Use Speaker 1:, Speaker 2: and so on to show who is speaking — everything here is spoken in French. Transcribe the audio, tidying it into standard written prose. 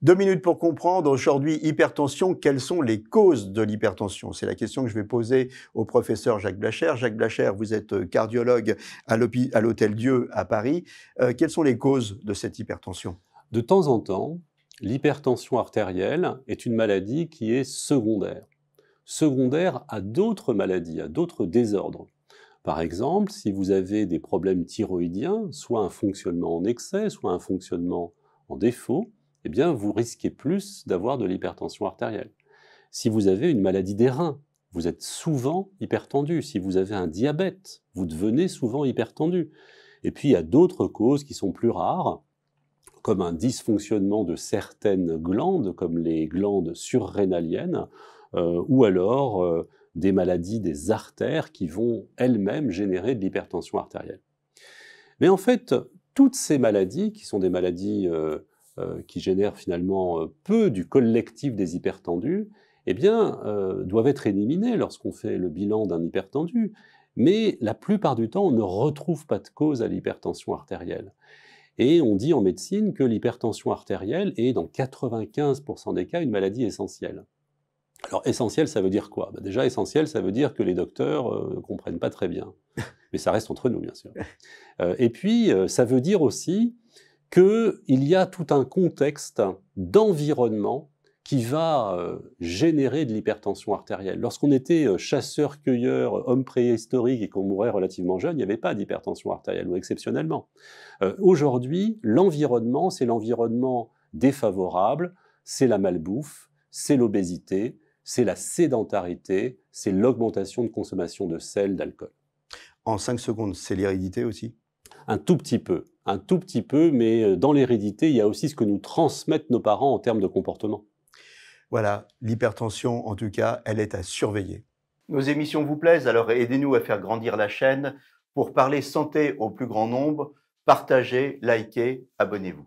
Speaker 1: 2 minutes pour comprendre. Aujourd'hui, hypertension, quelles sont les causes de l'hypertension? C'est la question que je vais poser au professeur Jacques Blacher. Jacques Blacher, vous êtes cardiologue à l'Hôtel Dieu à Paris. Quelles sont les causes de cette hypertension?
Speaker 2: De temps en temps, l'hypertension artérielle est une maladie qui est secondaire. Secondaire à d'autres maladies, à d'autres désordres. Par exemple, si vous avez des problèmes thyroïdiens, soit un fonctionnement en excès, soit un fonctionnement en défaut, eh bien, vous risquez plus d'avoir de l'hypertension artérielle. Si vous avez une maladie des reins, vous êtes souvent hypertendu. Si vous avez un diabète, vous devenez souvent hypertendu. Et puis, il y a d'autres causes qui sont plus rares, comme un dysfonctionnement de certaines glandes, comme les glandes surrénaliennes, ou alors des maladies des artères qui vont elles-mêmes générer de l'hypertension artérielle. Mais en fait, toutes ces maladies, qui sont des maladies qui génèrent finalement peu du collectif des hypertendus, eh bien, doivent être éliminées lorsqu'on fait le bilan d'un hypertendu. Mais la plupart du temps, on ne retrouve pas de cause à l'hypertension artérielle. Et on dit en médecine que l'hypertension artérielle est, dans 95% des cas, une maladie essentielle. Alors, essentiel, ça veut dire quoi? Déjà, essentiel, ça veut dire que les docteurs ne comprennent pas très bien. Mais ça reste entre nous, bien sûr. Et puis, ça veut dire aussi qu'il y a tout un contexte d'environnement qui va générer de l'hypertension artérielle. Lorsqu'on était chasseur-cueilleur, homme préhistorique et qu'on mourait relativement jeune, il n'y avait pas d'hypertension artérielle, ou exceptionnellement. Aujourd'hui, l'environnement, c'est l'environnement défavorable, c'est la malbouffe, c'est l'obésité, c'est la sédentarité, c'est l'augmentation de consommation de sel, d'alcool.
Speaker 1: En 5 secondes, c'est l'hérédité aussi?
Speaker 2: Un tout petit peu, mais dans l'hérédité, il y a aussi ce que nous transmettent nos parents en termes de comportement.
Speaker 1: Voilà, l'hypertension, en tout cas, elle est à surveiller. Nos émissions vous plaisent, alors aidez-nous à faire grandir la chaîne pour parler santé au plus grand nombre. Partagez, likez, abonnez-vous.